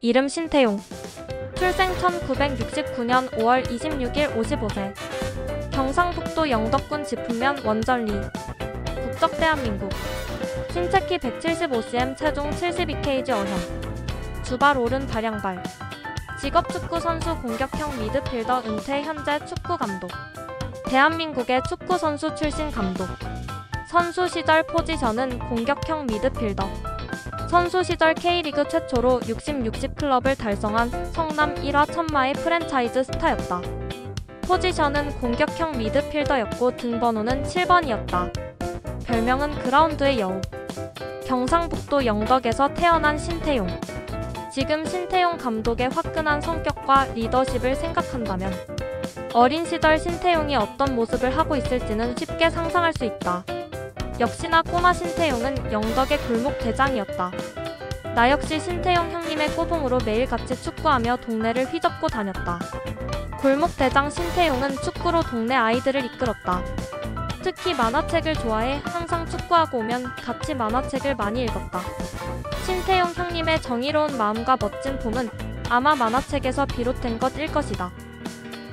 이름 신태용. 출생 1969년 5월 26일 55세. 경상북도 영덕군 지품면 원전리. 국적 대한민국. 신체 키 175cm, 체중 72kg 어형. 주발 오른 발양발. 직업 축구 선수, 공격형 미드필더, 은퇴, 현재 축구 감독. 대한민국의 축구 선수 출신 감독. 선수 시절 포지션은 공격형 미드필더. 선수 시절 K리그 최초로 60-60 클럽을 달성한 성남 1화 천마의 프랜차이즈 스타였다. 포지션은 공격형 미드필더였고 등번호는 7번이었다. 별명은 그라운드의 여우. 경상북도 영덕에서 태어난 신태용. 지금 신태용 감독의 화끈한 성격과 리더십을 생각한다면 어린 시절 신태용이 어떤 모습을 하고 있을지는 쉽게 상상할 수 있다. 역시나 꼬마 신태용은 영덕의 골목 대장이었다. 나 역시 신태용 형님의 꼬붕으로 매일 같이 축구하며 동네를 휘젓고 다녔다. 골목 대장 신태용은 축구로 동네 아이들을 이끌었다. 특히 만화책을 좋아해 항상 축구하고 오면 같이 만화책을 많이 읽었다. 신태용 형님의 정의로운 마음과 멋진 폼은 아마 만화책에서 비롯된 것일 것이다.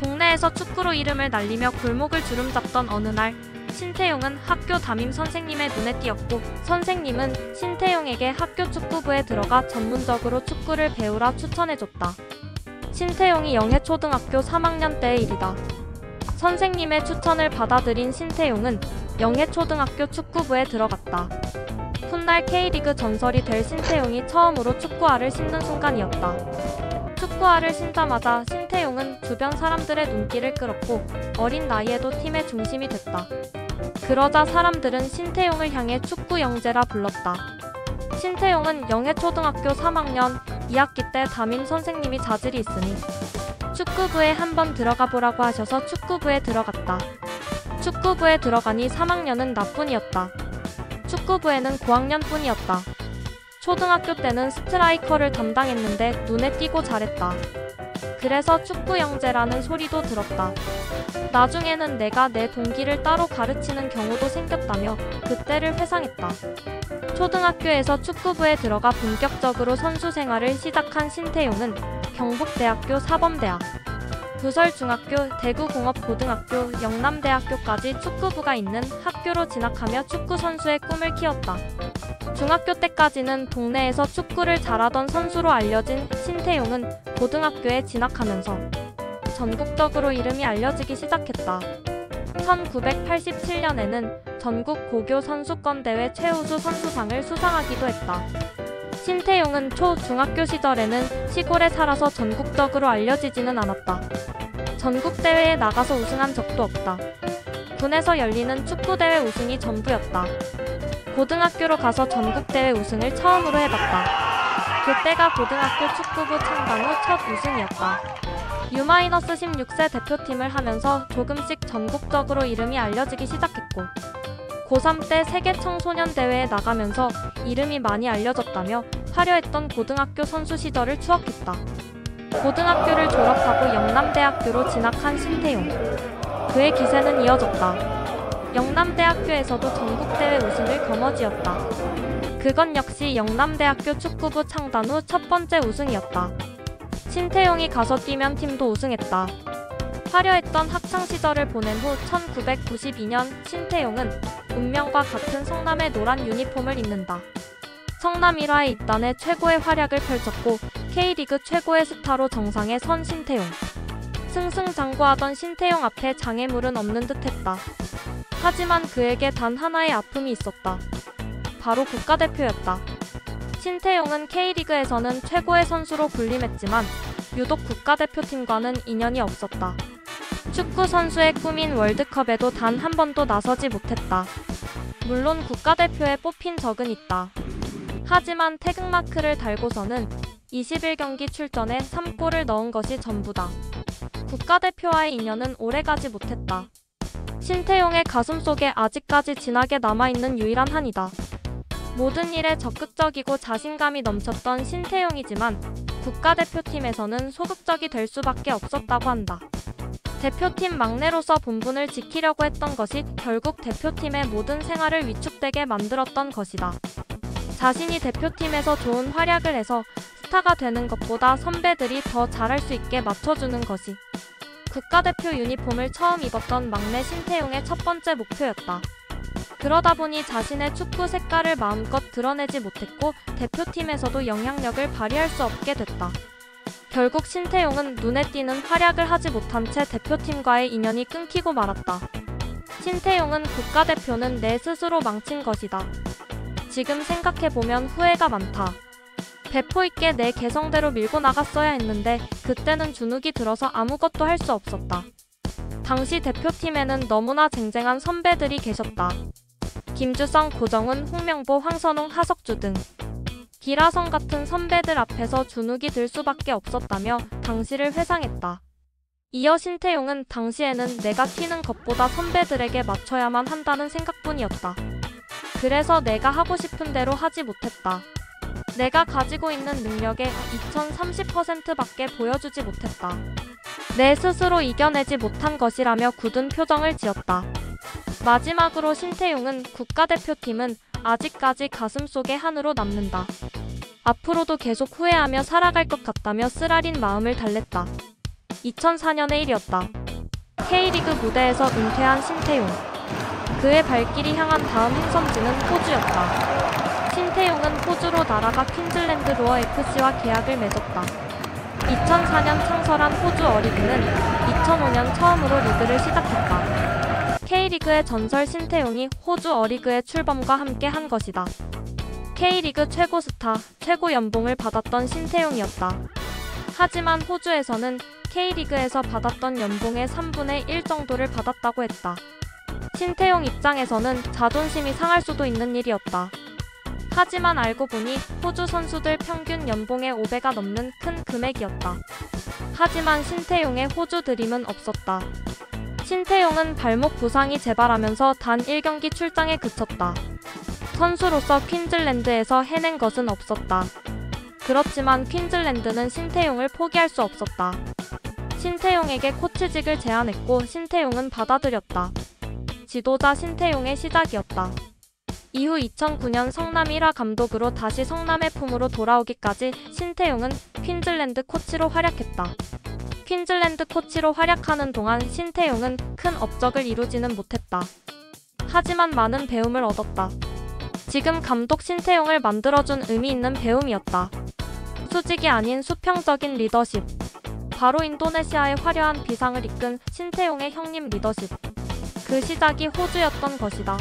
동네에서 축구로 이름을 날리며 골목을 주름잡던 어느 날, 신태용은 학교 담임 선생님의 눈에 띄었고 선생님은 신태용에게 학교 축구부에 들어가 전문적으로 축구를 배우라 추천해줬다. 신태용이 영해초등학교 3학년 때의 일이다. 선생님의 추천을 받아들인 신태용은 영해초등학교 축구부에 들어갔다. 훗날 K리그 전설이 될 신태용이 처음으로 축구화를 신는 순간이었다. 축구화를 신자마자 신태용은 주변 사람들의 눈길을 끌었고 어린 나이에도 팀의 중심이 됐다. 그러자 사람들은 신태용을 향해 축구 영재라 불렀다. 신태용은 영해초등학교 3학년 2학기 때 담임 선생님이 자질이 있으니 축구부에 한번 들어가 보라고 하셔서 축구부에 들어갔다. 축구부에 들어가니 3학년은 나뿐이었다. 축구부에는 고학년뿐이었다. 초등학교 때는 스트라이커를 담당했는데 눈에 띄고 잘했다. 그래서 축구 영재라는 소리도 들었다. 나중에는 내가 내 동기를 따로 가르치는 경우도 생겼다며 그때를 회상했다. 초등학교에서 축구부에 들어가 본격적으로 선수 생활을 시작한 신태용은 경북대학교 사범대학, 부설중학교, 대구공업고등학교, 영남대학교까지 축구부가 있는 학교로 진학하며 축구선수의 꿈을 키웠다. 중학교 때까지는 동네에서 축구를 잘하던 선수로 알려진 신태용은 고등학교에 진학하면서 전국적으로 이름이 알려지기 시작했다. 1987년에는 전국 고교 선수권대회 최우수 선수상을 수상하기도 했다. 신태용은 초, 중학교 시절에는 시골에 살아서 전국적으로 알려지지는 않았다. 전국대회에 나가서 우승한 적도 없다. 군에서 열리는 축구대회 우승이 전부였다. 고등학교로 가서 전국대회 우승을 처음으로 해봤다. 그때가 고등학교 축구부 창단 후 첫 우승이었다. U-16세 대표팀을 하면서 조금씩 전국적으로 이름이 알려지기 시작했고 고3 때 세계 청소년 대회에 나가면서 이름이 많이 알려졌다며 화려했던 고등학교 선수 시절을 추억했다. 고등학교를 졸업하고 영남대학교로 진학한 신태용. 그의 기세는 이어졌다. 영남대학교에서도 전국대회 우승을 거머쥐었다. 그건 역시 영남대학교 축구부 창단 후 첫 번째 우승이었다. 신태용이 가서 뛰면 팀도 우승했다. 화려했던 학창시절을 보낸 후 1992년 신태용은 운명과 같은 성남의 노란 유니폼을 입는다. 성남 1화에 입단해 최고의 활약을 펼쳤고 K리그 최고의 스타로 정상에 선 신태용. 승승장구하던 신태용 앞에 장애물은 없는 듯했다. 하지만 그에게 단 하나의 아픔이 있었다. 바로 국가대표였다. 신태용은 K리그에서는 최고의 선수로 군림했지만 유독 국가대표팀과는 인연이 없었다. 축구 선수의 꿈인 월드컵에도 단 한 번도 나서지 못했다. 물론 국가대표에 뽑힌 적은 있다. 하지만 태극마크를 달고서는 21경기 출전에 3골을 넣은 것이 전부다. 국가대표와의 인연은 오래가지 못했다. 신태용의 가슴속에 아직까지 진하게 남아있는 유일한 한이다. 모든 일에 적극적이고 자신감이 넘쳤던 신태용이지만 국가대표팀에서는 소극적이 될 수밖에 없었다고 한다. 대표팀 막내로서 본분을 지키려고 했던 것이 결국 대표팀의 모든 생활을 위축되게 만들었던 것이다. 자신이 대표팀에서 좋은 활약을 해서 스타가 되는 것보다 선배들이 더 잘할 수 있게 맞춰주는 것이 국가대표 유니폼을 처음 입었던 막내 신태용의 첫 번째 목표였다. 그러다 보니 자신의 축구 색깔을 마음껏 드러내지 못했고 대표팀에서도 영향력을 발휘할 수 없게 됐다. 결국 신태용은 눈에 띄는 활약을 하지 못한 채 대표팀과의 인연이 끊기고 말았다. 신태용은 국가대표는 내 스스로 망친 것이다. 지금 생각해보면 후회가 많다. 배포 있게 내 개성대로 밀고 나갔어야 했는데 그때는 주눅이 들어서 아무것도 할 수 없었다. 당시 대표팀에는 너무나 쟁쟁한 선배들이 계셨다. 김주성, 고정훈, 홍명보, 황선홍, 하석주 등 기라성 같은 선배들 앞에서 주눅이 들 수밖에 없었다며 당시를 회상했다. 이어 신태용은 당시에는 내가 튀는 것보다 선배들에게 맞춰야만 한다는 생각뿐이었다. 그래서 내가 하고 싶은 대로 하지 못했다. 내가 가지고 있는 능력의 2030%밖에 보여주지 못했다. 내 스스로 이겨내지 못한 것이라며 굳은 표정을 지었다. 마지막으로 신태용은 국가대표팀은 아직까지 가슴속에 한으로 남는다. 앞으로도 계속 후회하며 살아갈 것 같다며 쓰라린 마음을 달랬다. 2004년의 일이었다. K리그 무대에서 은퇴한 신태용. 그의 발길이 향한 다음 행선지는 호주였다. 신태용은 호주로 날아가 퀸즐랜드 로어 FC와 계약을 맺었다. 2004년 창설한 호주 어리그는 2005년 처음으로 리그를 시작했다. K리그의 전설 신태용이 호주 어리그의 출범과 함께 한 것이다. K리그 최고 스타, 최고 연봉을 받았던 신태용이었다. 하지만 호주에서는 K리그에서 받았던 연봉의 3분의 1 정도를 받았다고 했다. 신태용 입장에서는 자존심이 상할 수도 있는 일이었다. 하지만 알고 보니 호주 선수들 평균 연봉의 5배가 넘는 큰 금액이었다. 하지만 신태용의 호주 드림은 없었다. 신태용은 발목 부상이 재발하면서 단 1경기 출장에 그쳤다. 선수로서 퀸즐랜드에서 해낸 것은 없었다. 그렇지만 퀸즐랜드는 신태용을 포기할 수 없었다. 신태용에게 코치직을 제안했고 신태용은 받아들였다. 지도자 신태용의 시작이었다. 이후 2009년 성남 1화 감독으로 다시 성남의 품으로 돌아오기까지 신태용은 퀸즐랜드 코치로 활약했다. 퀸즐랜드 코치로 활약하는 동안 신태용은 큰 업적을 이루지는 못했다. 하지만 많은 배움을 얻었다. 지금 감독 신태용을 만들어준 의미 있는 배움이었다. 수직이 아닌 수평적인 리더십. 바로 인도네시아의 화려한 비상을 이끈 신태용의 형님 리더십. 그 시작이 호주였던 것이다.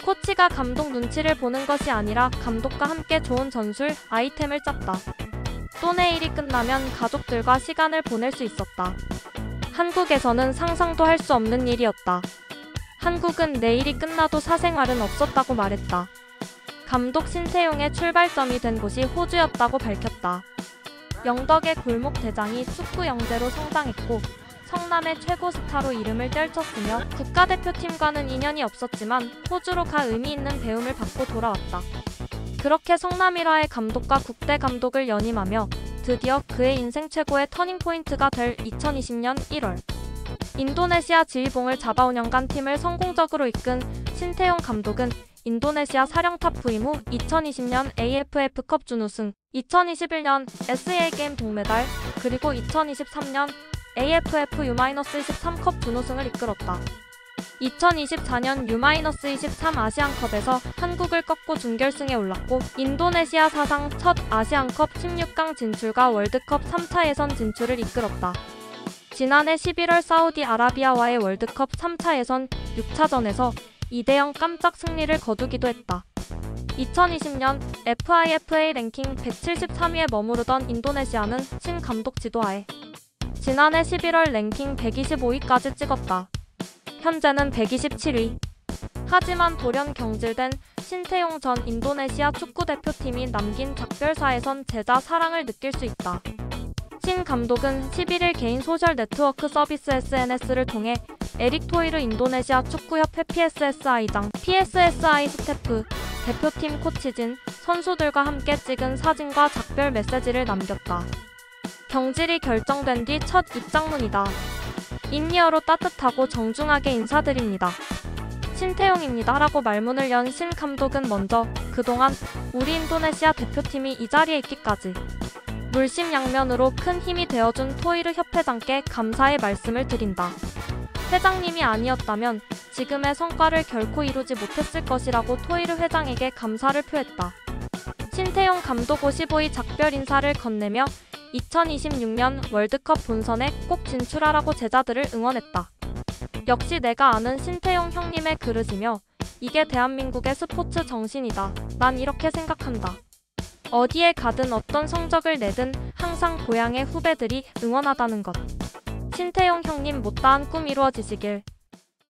코치가 감독 눈치를 보는 것이 아니라 감독과 함께 좋은 전술, 아이템을 짰다. 또 내일이 끝나면 가족들과 시간을 보낼 수 있었다. 한국에서는 상상도 할 수 없는 일이었다. 한국은 내일이 끝나도 사생활은 없었다고 말했다. 감독 신태용의 출발점이 된 곳이 호주였다고 밝혔다. 영덕의 골목 대장이 축구 영재로 성장했고 성남의 최고 스타로 이름을 떨쳤으며 국가대표팀과는 인연이 없었지만 호주로 가 의미 있는 배움을 받고 돌아왔다. 그렇게 성남 1화의 감독과 국대 감독을 연임하며 드디어 그의 인생 최고의 터닝포인트가 될 2020년 1월 인도네시아 지휘봉을 잡아 5년간 팀을 성공적으로 이끈 신태용 감독은 인도네시아 사령탑 부임 후 2020년 AFF컵 준우승, 2021년 SEA게임 동메달, 그리고 2023년 AFF U-23컵 준우승을 이끌었다. 2024년 U-23 아시안컵에서 한국을 꺾고 준결승에 올랐고 인도네시아 사상 첫 아시안컵 16강 진출과 월드컵 3차 예선 진출을 이끌었다. 지난해 11월 사우디아라비아와의 월드컵 3차 예선 6차전에서 2대0 깜짝 승리를 거두기도 했다. 2020년 FIFA 랭킹 173위에 머무르던 인도네시아는 신 감독 지도하에 지난해 11월 랭킹 125위까지 찍었다. 현재는 127위. 하지만 돌연 경질된 신태용 전 인도네시아 축구대표팀이 남긴 작별사에선 제자 사랑을 느낄 수 있다. 신 감독은 11일 개인 소셜 네트워크 서비스 SNS를 통해 에릭 토이르 인도네시아 축구협회 PSSI장, PSSI 스태프, 대표팀 코치진, 선수들과 함께 찍은 사진과 작별 메시지를 남겼다. 경질이 결정된 뒤 첫 입장문이다. 인이어로 따뜻하고 정중하게 인사드립니다. 신태용입니다. 라고 말문을 연 신 감독은 먼저 그동안 우리 인도네시아 대표팀이 이 자리에 있기까지 물심양면으로 큰 힘이 되어준 토이르 협회장께 감사의 말씀을 드린다. 회장님이 아니었다면 지금의 성과를 결코 이루지 못했을 것이라고 토이르 회장에게 감사를 표했다. 신태용 감독 55의 작별 인사를 건네며 2026년 월드컵 본선에 꼭 진출하라고 제자들을 응원했다. 역시 내가 아는 신태용 형님의 그릇이며 이게 대한민국의 스포츠 정신이다. 난 이렇게 생각한다. 어디에 가든 어떤 성적을 내든 항상 고향의 후배들이 응원하다는 것. 신태용 형님 못다한 꿈 이루어지시길.